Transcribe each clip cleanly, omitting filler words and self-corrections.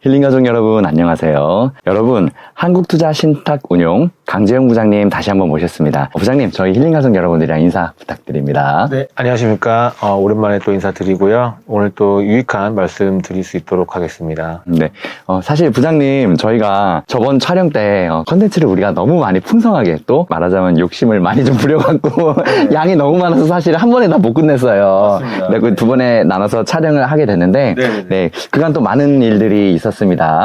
힐링가족 여러분 안녕하세요. 여러분 한국투자신탁운용 강재영 부장님 다시 한번 모셨습니다. 부장님 저희 힐링가족 여러분들이랑 인사 부탁드립니다. 네, 안녕하십니까. 오랜만에 또 인사드리고요. 오늘 또 유익한 말씀 드릴 수 있도록 하겠습니다. 네, 사실 부장님 저희가 저번 촬영 때 컨텐츠를 우리가 너무 많이 풍성하게 또 말하자면 욕심을 많이 좀 부려갖고 양이 너무 많아서 사실 한 번에 다 못 끝냈어요. 맞습니다. 네, 그 두 번에 나눠서 촬영을 하게 됐는데 네. 그간 또 많은 일들이 있었습니다.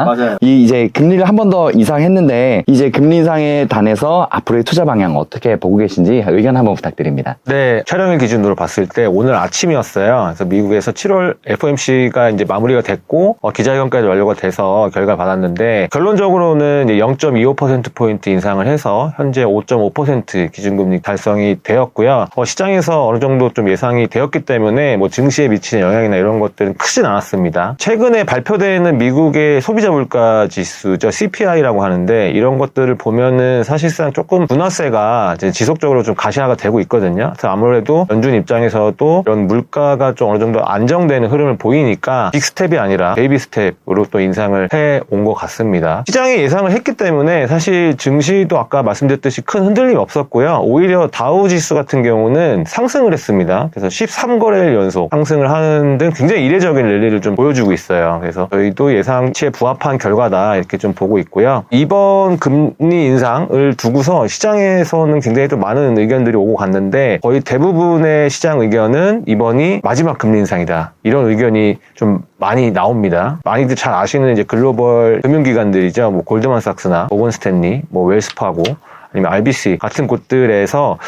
맞아요. 이제 금리를 한 번 더 인상했는데 이제 금리 인상에 단해서 앞으로의 투자 방향 어떻게 보고 계신지 의견 한번 부탁드립니다. 네, 촬영일 기준으로 봤을 때 오늘 아침이었어요. 그래서 미국에서 7월 FOMC가 이제 마무리가 됐고 기자회견까지 완료가 돼서 결과 받았는데 결론적으로는 이제 0.25%포인트 인상을 해서 현재 5.5% 기준금리 달성이 되었고요. 시장에서 어느 정도 좀 예상이 되었기 때문에 뭐 증시에 미치는 영향이나 이런 것들은 크진 않았습니다. 최근에 발표되는 미국의 소비자 물가 지수죠. CPI라고 하는데 이런 것들을 보면은 사실상 조금 분화세가 이제 지속적으로 좀 가시화가 되고 있거든요. 그래서 아무래도 연준 입장에서도 이런 물가가 좀 어느 정도 안정되는 흐름을 보이니까 빅스텝이 아니라 베이비 스텝으로 또 인상을 해온 것 같습니다. 시장이 예상을 했기 때문에 사실 증시도 아까 말씀드렸듯이 큰 흔들림이 없었고요. 오히려 다우 지수 같은 경우는 상승을 했습니다. 그래서 13거래일 연속 상승을 하는 등 굉장히 이례적인 랠리를 좀 보여주고 있어요. 그래서 저희도 예상치에 부합한 결과다 이렇게 좀 보고 있고요. 이번 금리 인상을 두고서 시장에서는 굉장히 또 많은 의견들이 오고 갔는데 거의 대부분의 시장 의견은 이번이 마지막 금리 인상이다. 이런 의견이 좀 많이 나옵니다. 많이들 잘 아시는 이제 글로벌 금융기관들이죠. 뭐 골드만삭스나 모건 스탠리, 뭐 웰스파고 아니면 RBC 같은 곳들에서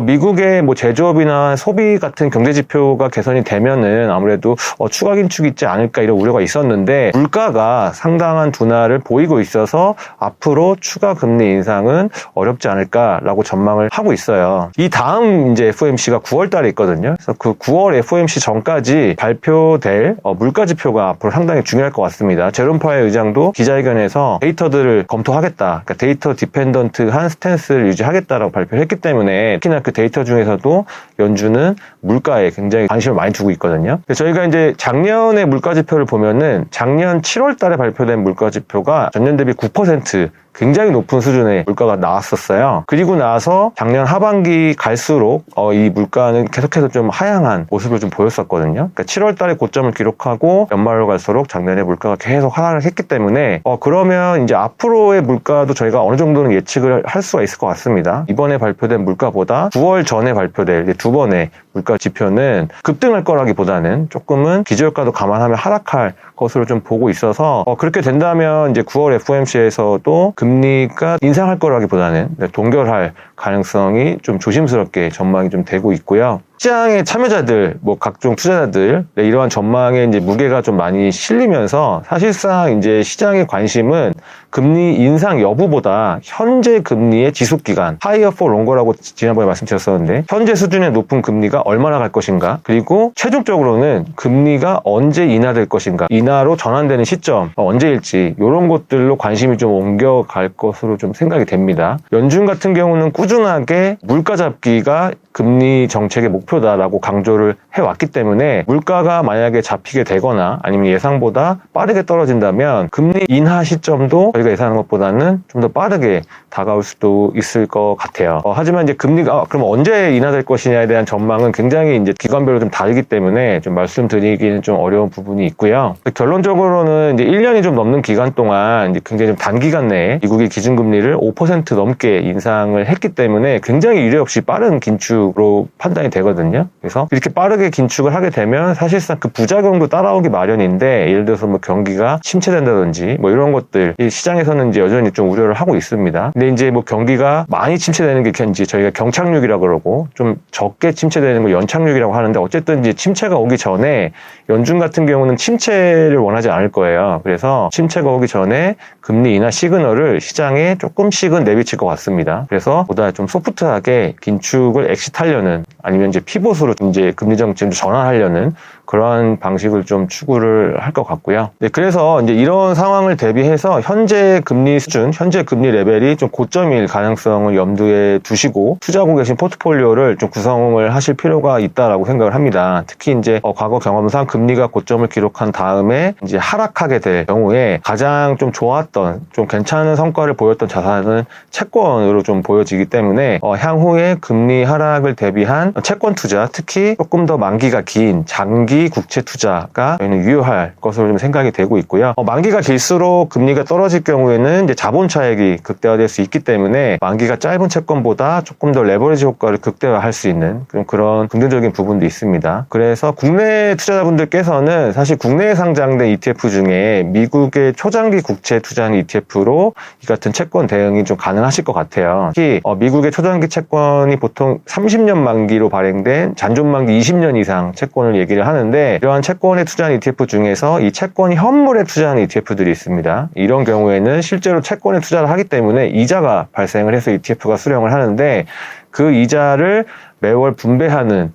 미국의 뭐 제조업이나 소비 같은 경제 지표가 개선이 되면은 아무래도 추가 긴축이 있지 않을까 이런 우려가 있었는데 물가가 상당한 둔화를 보이고 있어서 앞으로 추가 금리 인상은 어렵지 않을까라고 전망을 하고 있어요. 이 다음 이제 FOMC가 9월 달에 있거든요. 그래서 그 9월 FOMC 전까지 발표될 물가 지표가 앞으로 상당히 중요할 것 같습니다. 제롬 파웰 의장도 기자회견에서 데이터들을 검토하겠다. 그러니까 데이터 디펜던트한 스탠스를 유지하겠다라고 발표를 했기 때문에 특히나 그 데이터 중에서도 연준은 물가에 굉장히 관심을 많이 두고 있거든요. 저희가 이제 작년의 물가 지표를 보면은 작년 7월 달에 발표된 물가 지표가 전년 대비 9% 굉장히 높은 수준의 물가가 나왔었어요. 그리고 나서 작년 하반기 갈수록 이 물가는 계속해서 좀 하향한 모습을 좀 보였었거든요. 그러니까 7월 달에 고점을 기록하고 연말로 갈수록 작년에 물가가 계속 하락을 했기 때문에 그러면 이제 앞으로의 물가도 저희가 어느 정도는 예측을 할 수가 있을 것 같습니다. 이번에 발표된 물가보다 9월 전에 발표될 이제 두 번의 물가 지표는 급등할 거라기보다는 조금은 기저효과도 감안하면 하락할 것으로 좀 보고 있어서 그렇게 된다면 이제 9월 FOMC에서도 금리가 인상할 거라기보다는 동결할 가능성이 좀 조심스럽게 전망이 좀 되고 있고요. 시장의 참여자들, 뭐 각종 투자자들 이러한 전망에 이제 무게가 좀 많이 실리면서 사실상 이제 시장의 관심은 금리 인상 여부보다 현재 금리의 지속 기간, higher for longer라고 지난번에 말씀드렸었는데 현재 수준의 높은 금리가 얼마나 갈 것인가, 그리고 최종적으로는 금리가 언제 인하될 것인가, 인하로 전환되는 시점 언제일지 이런 것들로 관심이 좀 옮겨갈 것으로 좀 생각이 됩니다. 연준 같은 경우는 꾸준하게 물가 잡기가 금리 정책의 목표다라고 강조를 해왔기 때문에 물가가 만약에 잡히게 되거나 아니면 예상보다 빠르게 떨어진다면 금리 인하 시점도 저희가 예상하는 것보다는 좀 더 빠르게 다가올 수도 있을 것 같아요. 하지만 이제 금리가 그럼 언제 인하될 것이냐에 대한 전망은 굉장히 이제 기관별로 좀 다르기 때문에 좀 말씀드리기는 좀 어려운 부분이 있고요. 결론적으로는 이제 1년이 좀 넘는 기간 동안 이제 굉장히 좀 단기간 내에 미국의 기준금리를 5% 넘게 인상을 했기 때문에 굉장히 유례 없이 빠른 긴축으로 판단이 되거든요. 그래서 이렇게 빠르게 긴축을 하게 되면 사실상 그 부작용도 따라오기 마련인데 예를 들어서 뭐 경기가 침체된다든지 뭐 이런 것들 이 시장에서는 이제 여전히 좀 우려를 하고 있습니다. 근데 이제 뭐 경기가 많이 침체되는 게 이제 저희가 경착륙이라고 그러고 좀 적게 침체되는 걸 연착륙이라고 하는데 어쨌든 이제 침체가 오기 전에 연준 같은 경우는 침체를 원하지 않을 거예요. 그래서 침체가 오기 전에 금리 인하 시그널을 시장에 조금씩은 내비칠 것 같습니다. 그래서 보다 좀 소프트하게 긴축을 엑시트하려는 아니면 이제 피봇으로 이제 금리 정책을 전환하려는 그러한 방식을 좀 추구를 할 것 같고요. 네, 그래서 이제 이런 상황을 대비해서 현재 금리 수준, 현재 금리 레벨이 좀 고점일 가능성을 염두에 두시고 투자하고 계신 포트폴리오를 좀 구성을 하실 필요가 있다라고 생각을 합니다. 특히 이제 과거 경험상 금리가 고점을 기록한 다음에 이제 하락하게 될 경우에 가장 좀 좋았던 좀 괜찮은 성과를 보였던 자산은 채권으로 좀 보여지기 때문에 향후에 금리 하락을 대비한 채권 투자, 특히 조금 더 만기가 긴 장기 국채 투자가 저희는 유효할 것으로 좀 생각이 되고 있고요. 만기가 길수록 금리가 떨어질 경우에는 이제 자본 차익이 극대화될 수 있기 때문에 만기가 짧은 채권보다 조금 더 레버리지 효과를 극대화할 수 있는 그런 긍정적인 부분도 있습니다. 그래서 국내 투자자분들께서는 사실 국내에 상장된 ETF 중에 미국의 초장기 국채 투자하는 ETF로 이 같은 채권 대응이 좀 가능하실 것 같아요. 특히 미국의 초장기 채권이 보통 30년 만기로 발행된 잔존 만기 20년 이상 채권을 얘기를 하는데, 이러한 채권에 투자한 ETF 중에서 이 채권 현물에 투자하는 ETF들이 있습니다. 이런 경우에는 실제로 채권에 투자를 하기 때문에 이자가 발생을 해서 ETF가 수령을 하는데, 그 이자를 매월 분배하는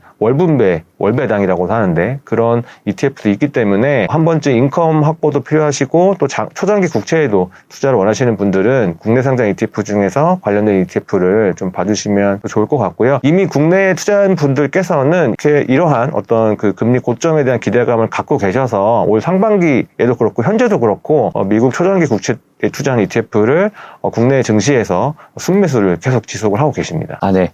월배당이라고 하는데, 그런 ETF도 있기 때문에 한 번쯤 인컴 확보도 필요하시고 또 초장기 국채에도 투자를 원하시는 분들은 국내 상장 ETF 중에서 관련된 ETF를 좀 봐주시면 좋을 것 같고요. 이미 국내에 투자한 분들께서는 이러한 어떤 그 금리 고점에 대한 기대감을 갖고 계셔서 올 상반기에도 그렇고 현재도 그렇고 미국 초장기 국채 투자한 ETF를 국내 증시에서 순매수를 계속 지속을 하고 계십니다. 네.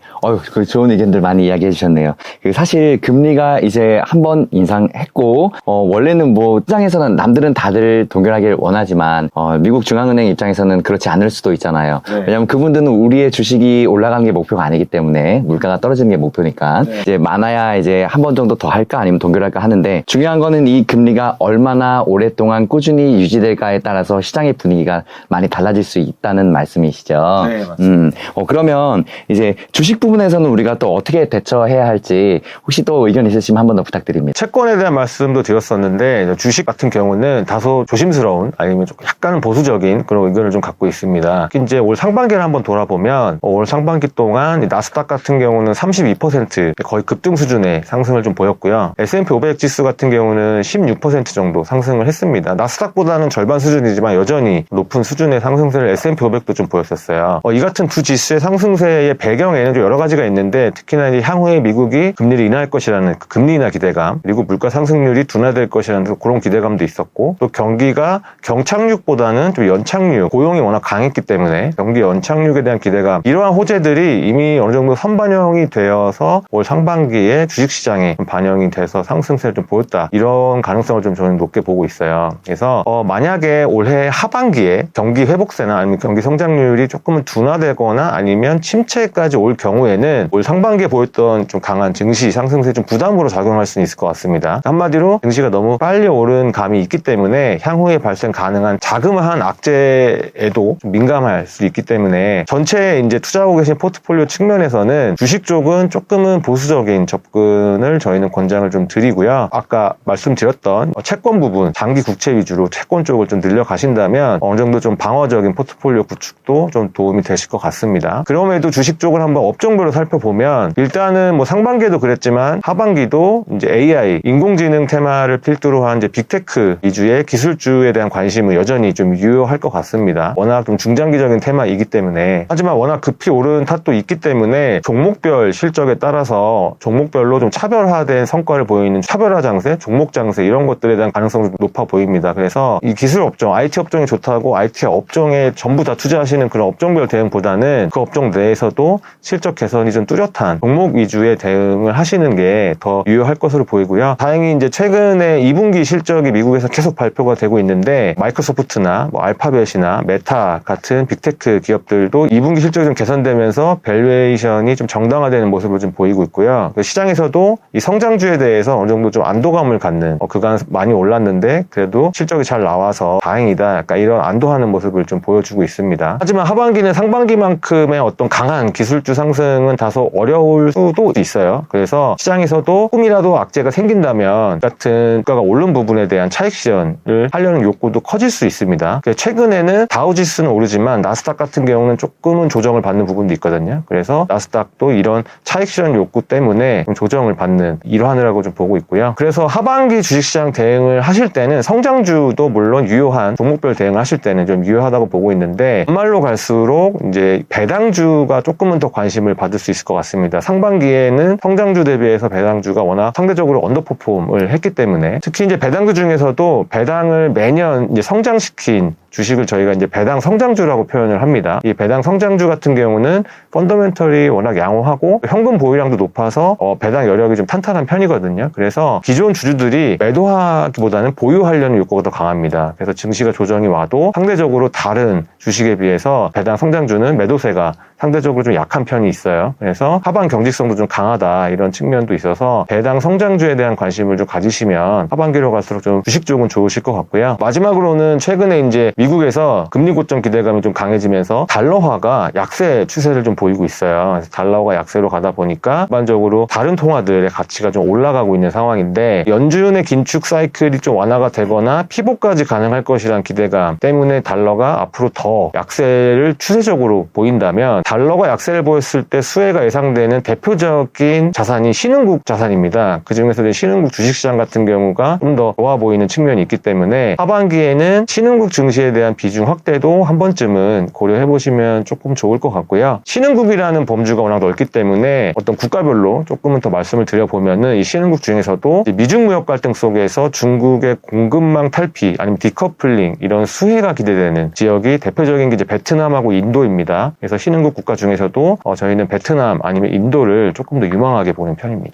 그 좋은 의견들 많이 이야기해 주셨네요. 사실 금리가 이제 한번 인상했고, 원래는 시장에서는 남들은 다들 동결하길 원하지만, 미국 중앙은행 입장에서는 그렇지 않을 수도 있잖아요. 네. 왜냐면 그분들은 우리의 주식이 올라가는 게 목표가 아니기 때문에, 물가가 떨어지는 게 목표니까, 네. 이제 많아야 이제 한 번 정도 더 할까 아니면 동결할까 하는데, 중요한 거는 이 금리가 얼마나 오랫동안 꾸준히 유지될까에 따라서 시장의 분위기가 많이 달라질 수 있다는 말씀이시죠. 네, 맞습니다. 그러면 이제 주식 부분에서는 우리가 또 어떻게 대처해야 할지 혹시 또 의견 있으시면 한 번 더 부탁드립니다. 채권에 대한 말씀도 드렸었는데, 주식 같은 경우는 다소 조심스러운 아니면 조금 약간은 보수적인 그런 의견을 좀 갖고 있습니다. 특히 이제 올 상반기를 한번 돌아보면 올 상반기 동안 나스닥 같은 경우는 32% 거의 급등 수준의 상승을 좀 보였고요. S&P 500 지수 같은 경우는 16% 정도 상승을 했습니다. 나스닥보다는 절반 수준이지만 여전히 높은 수준의 상승세를 S&P 500도 좀 보였었어요. 이 같은 두 지수의 상승세의 배경에는 좀 여러 가지가 있는데, 특히나 이제 향후에 미국이 금리를 인하할 것이라는 그 금리 인하 기대감, 그리고 물가 상승률이 둔화될 것이라는 그런 기대감도 있었고, 또 경기가 경착륙보다는 좀 연착륙, 고용이 워낙 강했기 때문에 경기 연착륙에 대한 기대감, 이러한 호재들이 이미 어느 정도 선반영이 되어서 올 상반기에 주식시장에 반영이 돼서 상승세를 좀 보였다, 이런 가능성을 좀 저는 높게 보고 있어요. 그래서 만약에 올해 하반기에 경기 회복세나 아니면 경기 성장률이 조금은 둔화되거나 아니면 침체까지 올 경우에는 올 상반기에 보였던 좀 강한 증시 상승세 좀 부담으로 작용할 수는 있을 것 같습니다. 한마디로 증시가 너무 빨리 오른 감이 있기 때문에 향후에 발생 가능한 자그마한 악재에도 좀 민감할 수 있기 때문에, 전체 이제 투자하고 계신 포트폴리오 측면에서는 주식 쪽은 조금은 보수적인 접근을 저희는 권장을 좀 드리고요. 아까 말씀드렸던 채권 부분, 장기 국채 위주로 채권 쪽을 좀 늘려가신다면 어느 정도 좀 방어적인 포트폴리오 구축도 좀 도움이 되실 것 같습니다. 그럼에도 주식 쪽을 한번 업종별로 살펴보면, 일단은 상반기에도 그랬지만 하반기도 이제 AI, 인공지능 테마를 필두로 한 이제 빅테크 위주의 기술주에 대한 관심은 여전히 좀 유효할 것 같습니다. 워낙 좀 중장기적인 테마이기 때문에. 하지만 워낙 급히 오른 탓도 있기 때문에 종목별 실적에 따라서 종목별로 좀 차별화된 성과를 보이는 차별화 장세, 종목 장세, 이런 것들에 대한 가능성이 좀 높아 보입니다. 그래서 이 기술 업종, IT 업종이 좋다고 IT 업종에 전부 다 투자하시는 그런 업종별 대응보다는 그 업종 내에서도 실적 개선이 좀 뚜렷한 종목 위주의 대응을 하시는 게 더 유효할 것으로 보이고요. 다행히 이제 최근에 2분기 실적이 미국에서 계속 발표가 되고 있는데, 마이크로소프트나 알파벳이나 메타 같은 빅테크 기업들도 2분기 실적이 좀 개선되면서 밸류에이션이 좀 정당화되는 모습을 좀 보이고 있고요. 시장에서도 이 성장주에 대해서 어느 정도 좀 안도감을 갖는, 그간 많이 올랐는데 그래도 실적이 잘 나와서 다행이다, 약간 이런 안도하는 모습을 좀 보여주고 있습니다. 하지만 하반기는 상반기만큼의 어떤 강한 기술주 상승은 다소 어려울 수도 있어요. 그래서 시장에서도 하더라도 조금이라도 악재가 생긴다면 같은 주가가 오른 부분에 대한 차익 실현을 하려는 욕구도 커질 수 있습니다. 최근에는 다우지수는 오르지만 나스닥 같은 경우는 조금은 조정을 받는 부분도 있거든요. 그래서 나스닥도 이런 차익 실현 욕구 때문에 좀 조정을 받는 일환이라고 좀 보고 있고요. 그래서 하반기 주식시장 대응을 하실 때는 성장주도 물론 유효한 종목별 대응을 하실 때는 좀 유효하다고 보고 있는데 연말로 갈수록 이제 배당주가 조금은 더 관심을 받을 수 있을 것 같습니다. 상반기에는 성장주 대비해서 배당주가 워낙 상대적으로 언더퍼폼을 했기 때문에 특히 이제 배당주 중에서도 배당을 매년 이제 성장시킨 주식을 저희가 이제 배당 성장주라고 표현을 합니다. 이 배당 성장주 같은 경우는 펀더멘털이 워낙 양호하고 현금 보유량도 높아서 배당 여력이 좀 탄탄한 편이거든요. 그래서 기존 주주들이 매도하기보다는 보유하려는 욕구가 더 강합니다. 그래서 증시가 조정이 와도 상대적으로 다른 주식에 비해서 배당 성장주는 매도세가 상대적으로 좀 약한 편이 있어요. 그래서 하반 경직성도 좀 강하다 이런 측면도 있어서 배당 성장주에 대한 관심을 좀 가지시면 하반기로 갈수록 좀 주식 쪽은 좋으실 것 같고요. 마지막으로는 최근에 이제 미국에서 금리 고점 기대감이 좀 강해지면서 달러화가 약세 추세를 좀 보이고 있어요. 그래서 달러가 약세로 가다 보니까 일반적으로 다른 통화들의 가치가 좀 올라가고 있는 상황인데 연준의 긴축 사이클이 좀 완화가 되거나 피복까지 가능할 것이라는 기대감 때문에 달러가 앞으로 더 약세를 추세적으로 보인다면 달러가 약세를 보였을 때 수혜가 예상되는 대표적인 자산이 신흥국 자산입니다. 그중에서 신흥국 주식시장 같은 경우가 좀 더 좋아 보이는 측면이 있기 때문에 하반기에는 신흥국 증시에 대한 비중 확대도 한 번쯤은 고려해 보시면 조금 좋을 것 같고요. 신흥국이라는 범주가 워낙 넓기 때문에 어떤 국가별로 조금은 더 말씀을 드려보면은 이 신흥국 중에서도 미중 무역 갈등 속에서 중국의 공급망 탈피 아니면 디커플링 이런 수혜가 기대되는 지역이 대표적인 게 이제 베트남하고 인도입니다. 그래서 신흥국 국가 중에서도 저희는 베트남 아니면 인도를 조금 더 유망하게 보는 편입니다.